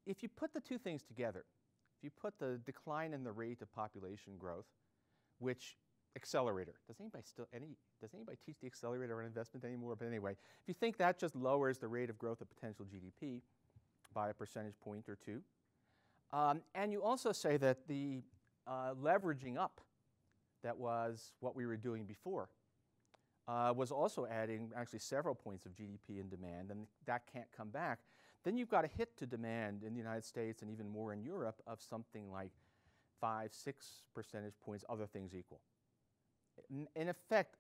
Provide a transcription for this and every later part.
if you put the two things together, if you put the decline in the rate of population growth, which accelerator, does anybody teach the accelerator on investment anymore? But anyway, if you think that just lowers the rate of growth of potential GDP by a percentage point or two, and you also say that the leveraging up that was what we were doing before was also adding actually several points of GDP in demand, and that can't come back, then you've got a hit to demand in the United States and even more in Europe of something like 5, 6 percentage points, other things equal. In effect,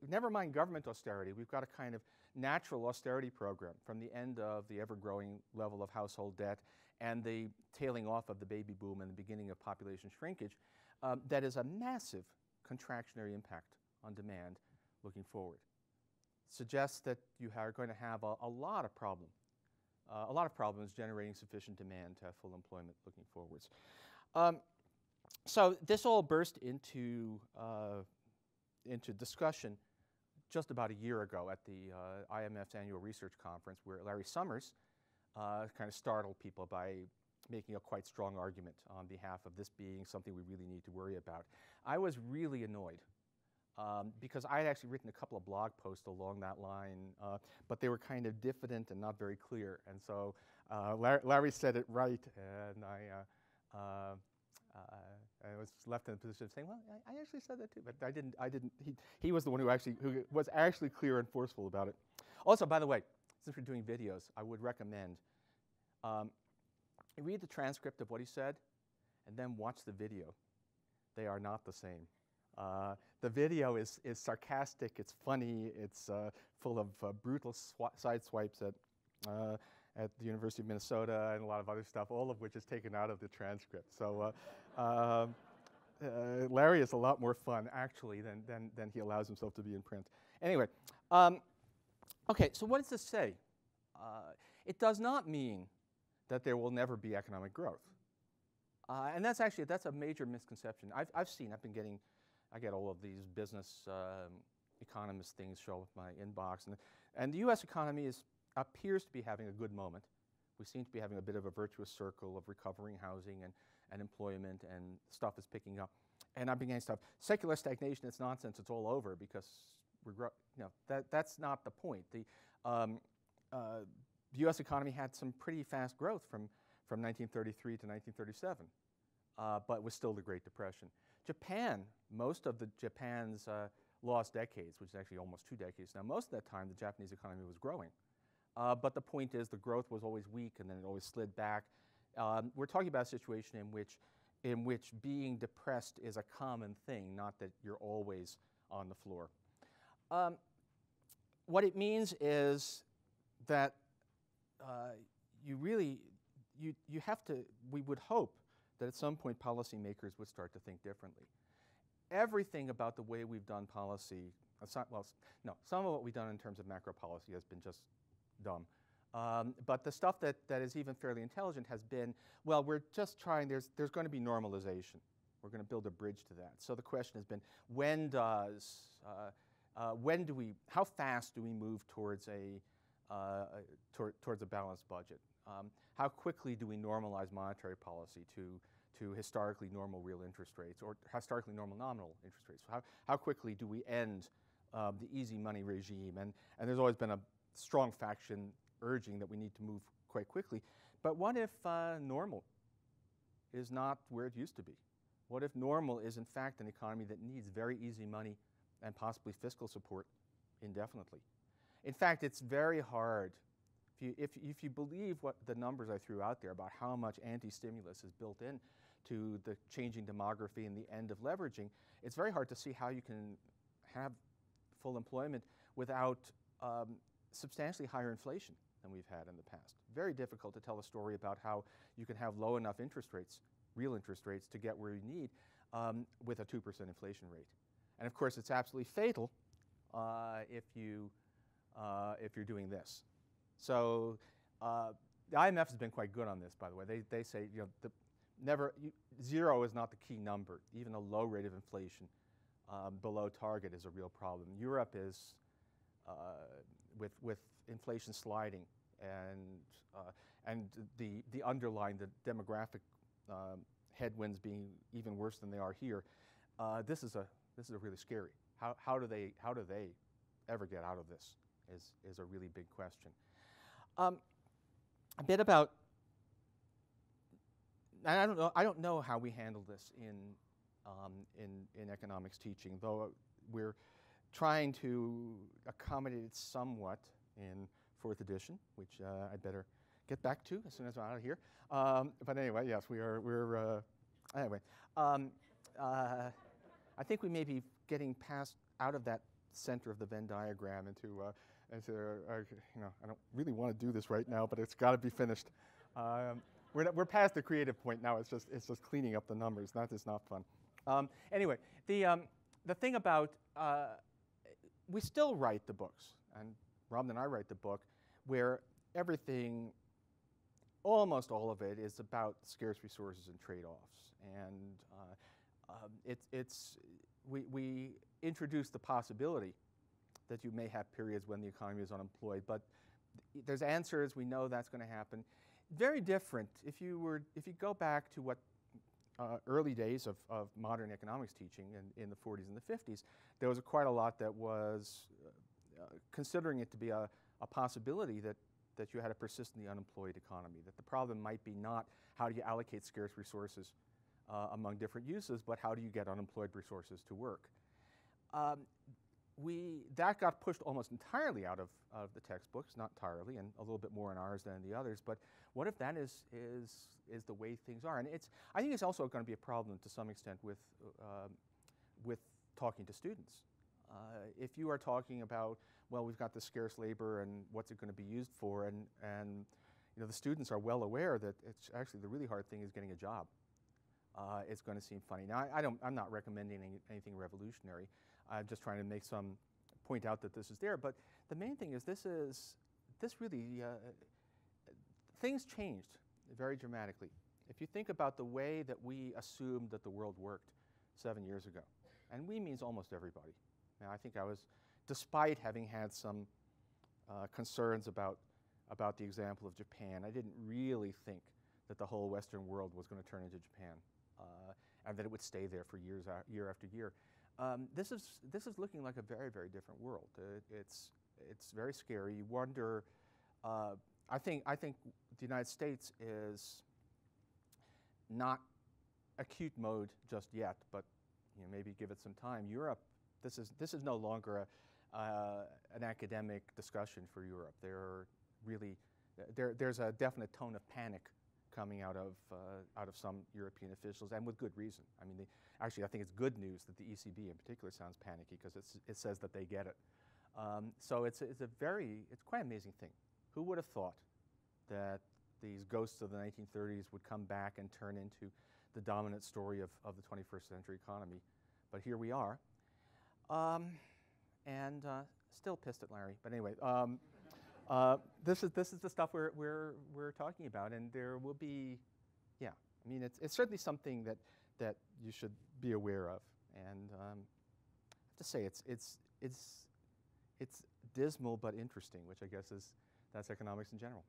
never mind government austerity, we've got a kind of natural austerity program from the end of the ever-growing level of household debt and the tailing off of the baby boom and the beginning of population shrinkage that is a massive contractionary impact on demand looking forward. Suggests that you are going to have a lot of problems generating sufficient demand to have full employment looking forwards. So this all burst into discussion just about a year ago at the IMF's annual research conference, where Larry Summers kind of startled people by making a quite strong argument on behalf of this being something we really need to worry about. I was really annoyed because I had actually written a couple of blog posts along that line, but they were kind of diffident and not very clear. And so Larry said it right, and I was left in the position of saying, well, I actually said that too, but I didn't. He was the one who was actually clear and forceful about it. Also, by the way, since we're doing videos, I would recommend read the transcript of what he said, and then watch the video. They are not the same. The video is sarcastic, it's funny, it's full of brutal side swipes at the University of Minnesota and a lot of other stuff, all of which is taken out of the transcript. So Larry is a lot more fun, actually, than he allows himself to be in print. Anyway, okay, so what does this say? It does not mean that there will never be economic growth. And that's a major misconception. I get all of these business economist things show up in my inbox, and the U.S. economy appears to be having a good moment. We seem to be having a bit of a virtuous circle of recovering housing and employment, and stuff is picking up. And I'm beginning stuff. Secular stagnation, it's nonsense, it's all over because that's not the point. The U.S. economy had some pretty fast growth from 1933 to 1937, but was still the Great Depression. Japan, most of Japan's lost decades, which is actually almost 2 decades now, most of that time the Japanese economy was growing. But the point is the growth was always weak and then it always slid back. We're talking about a situation in which being depressed is a common thing, not that you're always on the floor. What it means is that we would hope that at some point policymakers would start to think differently. Everything about the way we've done policy, some of what we've done in terms of macro policy has been just dumb. But the stuff that is even fairly intelligent has been, well, we're just trying, there's going to be normalization. We're going to build a bridge to that. So the question has been, how fast do we move towards a balanced budget? How quickly do we normalize monetary policy to historically normal real interest rates or historically normal nominal interest rates? How quickly do we end the easy money regime? And there's always been a strong faction urging that we need to move quite quickly. But what if normal is not where it used to be? What if normal is in fact an economy that needs very easy money and possibly fiscal support indefinitely? In fact, it's very hard. If you believe what the numbers I threw out there about how much anti-stimulus is built in to the changing demography and the end of leveraging, it's very hard to see how you can have full employment without substantially higher inflation than we've had in the past. Very difficult to tell a story about how you can have low enough interest rates, real interest rates, to get where you need with a 2% inflation rate. And of course, it's absolutely fatal if you're doing this. So the IMF has been quite good on this, by the way. They say zero is not the key number. Even a low rate of inflation below target is a real problem. Europe is, with inflation sliding, and the underlying, the demographic headwinds being even worse than they are here, this is a really scary. How do they ever get out of this is a really big question. A bit about, and I don't know how we handle this in economics teaching, though we're trying to accommodate it somewhat in 4th edition, which I'd better get back to as soon as I'm out of here. But anyway, yes, anyway. I think we may be getting out of that center of the Venn diagram into I don't really want to do this right now, but it's got to be finished. We're past the creative point now. It's just cleaning up the numbers. That is not fun. Anyway, the thing about we still write the books, and Robin and I write the book, where everything, almost all of it, is about scarce resources and trade-offs. And we introduce the possibility that you may have periods when the economy is unemployed, but there's answers. We know that's going to happen. Very different if you go back to what early days of modern economics teaching in the 40s and the 50s. There was quite a lot that was considering it to be a possibility that you had a persistently unemployed economy, that the problem might be not how do you allocate scarce resources among different uses, but how do you get unemployed resources to work. That got pushed almost entirely out of the textbooks, not entirely, and a little bit more in ours than in the others. But what if that is the way things are? And I think it's also going to be a problem to some extent with talking to students. If you are talking about, well, we've got this scarce labor and what's it going to be used for, and the students are well aware that it's actually the really hard thing is getting a job. It's going to seem funny. Now, I'm not recommending anything revolutionary. I'm just trying to point out that this is there. But the main thing is this really, things changed very dramatically. If you think about the way that we assumed that the world worked 7 years ago, and we means almost everybody. Now, I think despite having had some concerns about the example of Japan, I didn't really think that the whole Western world was going to turn into Japan, and that it would stay there for year after year. This is looking like a very, very different world. It's very scary. You wonder. I think the United States is not acute mode just yet, but maybe give it some time. Europe, this is no longer an academic discussion for Europe. There's a definite tone of panic coming out of some European officials, and with good reason. I mean, actually, I think it's good news that the ECB in particular sounds panicky because it says that they get it. So it's quite an amazing thing. Who would have thought that these ghosts of the 1930s would come back and turn into the dominant story of the 21st century economy? But here we are, and still pissed at Larry. But anyway. This is the stuff we're talking about, and there will be, yeah. I mean, it's certainly something that you should be aware of, and I have to say it's dismal but interesting, which I guess that's economics in general.